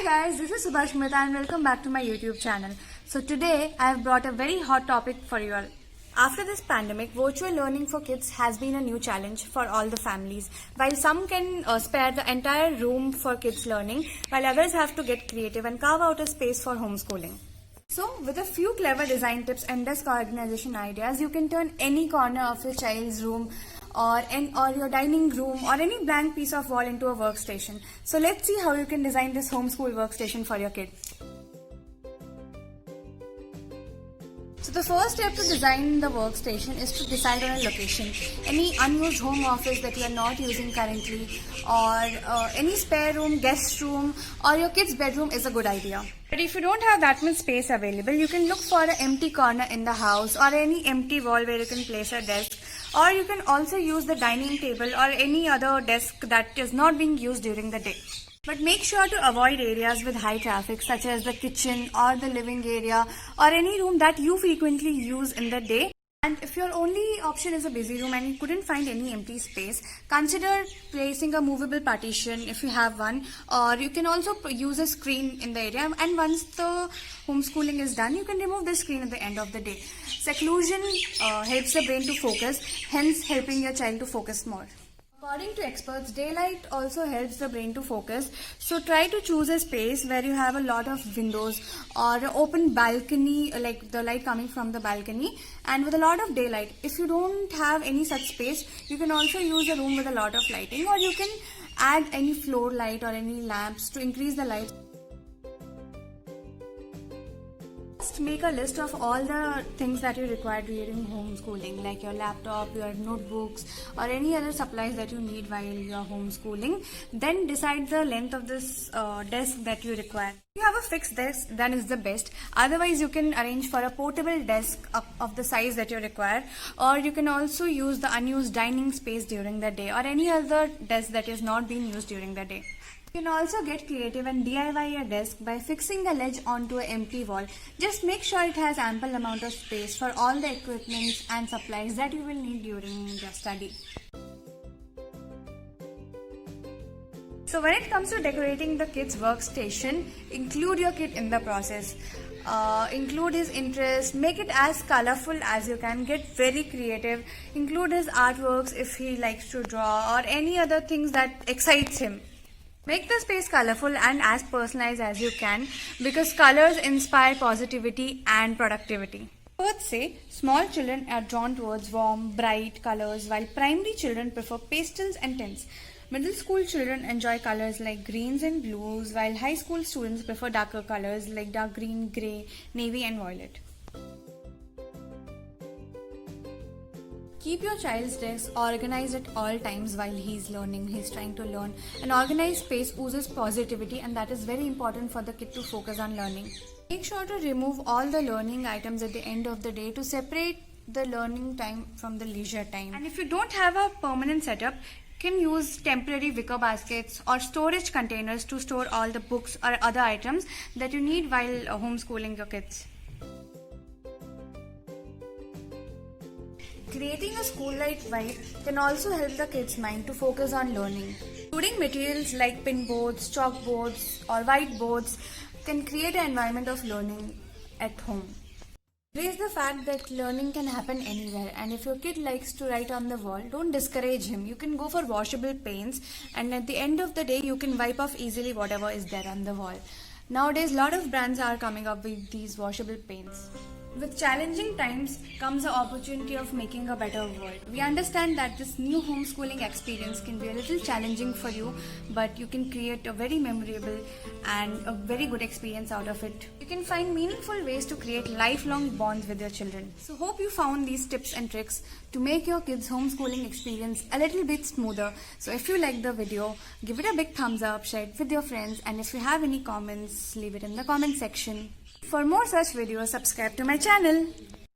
guys, this is Subhash Mehta and welcome back to my YouTube channel. So today I have brought a very hot topic for you all. After this pandemic, virtual learning for kids has been a new challenge for all the families. While some can spare the entire room for kids learning, while others have to get creative and carve out a space for homeschooling. So with a few clever design tips and desk organization ideas, you can turn any corner of your child's room or your dining room or any blank piece of wall into a workstation. So let's see how you can design this homeschool workstation for your kid. So the first step to design the workstation is to decide on a location. Any unused home office that you are not using currently, or any spare room, guest room, or your kid's bedroom is a good idea. But if you don't have that much space available, you can look for an empty corner in the house or any empty wall where you can place a desk. Or you can also use the dining table or any other desk that is not being used during the day. But make sure to avoid areas with high traffic such as the kitchen or the living area or any room that you frequently use in the day. And if your only option is a busy room and you couldn't find any empty space, consider placing a movable partition if you have one, or you can also use a screen in the area, and once the homeschooling is done, you can remove the screen at the end of the day. Seclusion helps the brain to focus, hence helping your child to focus more. According to experts, daylight also helps the brain to focus. So try to choose a space where you have a lot of windows or an open balcony, like the light coming from the balcony, and with a lot of daylight. If you don't have any such space, you can also use a room with a lot of lighting, or you can add any floor light or any lamps to increase the light. Make a list of all the things that you require during homeschooling, like your laptop, your notebooks, or any other supplies that you need while you're homeschooling. Then decide the length of this desk that you require. If you have a fixed desk, then is the best. Otherwise, you can arrange for a portable desk of the size that you require, or you can also use the unused dining space during the day or any other desk that is not being used during the day. You can also get creative and DIY your desk by fixing a ledge onto an empty wall. Just make sure it has ample amount of space for all the equipment and supplies that you will need during your study. So when it comes to decorating the kid's workstation, include your kid in the process. Include his interest, make it as colorful as you can, get very creative, include his artworks if he likes to draw or any other things that excites him. Make the space colorful and as personalized as you can, because colors inspire positivity and productivity. Experts say small children are drawn towards warm, bright colors, while primary children prefer pastels and tints. Middle school children enjoy colors like greens and blues, while high school students prefer darker colors like dark green, grey, navy and violet. Keep your child's desk organized at all times while he's trying to learn. An organized space oozes positivity, and that is very important for the kid to focus on learning. Make sure to remove all the learning items at the end of the day to separate the learning time from the leisure time. And if you don't have a permanent setup, you can use temporary wicker baskets or storage containers to store all the books or other items that you need while homeschooling your kids. Creating a school-like vibe can also help the kid's mind to focus on learning. Including materials like pinboards, chalkboards or whiteboards can create an environment of learning at home. Raise the fact that learning can happen anywhere, and if your kid likes to write on the wall, don't discourage him. You can go for washable paints, and at the end of the day, you can wipe off easily whatever is there on the wall. Nowadays, a lot of brands are coming up with these washable paints. With challenging times comes the opportunity of making a better world. We understand that this new homeschooling experience can be a little challenging for you, but you can create a very memorable and a very good experience out of it. You can find meaningful ways to create lifelong bonds with your children. So hope you found these tips and tricks to make your kids' homeschooling experience a little bit smoother. So if you liked the video, give it a big thumbs up, share it with your friends, and if you have any comments, leave it in the comment section. For more such videos, subscribe to my channel.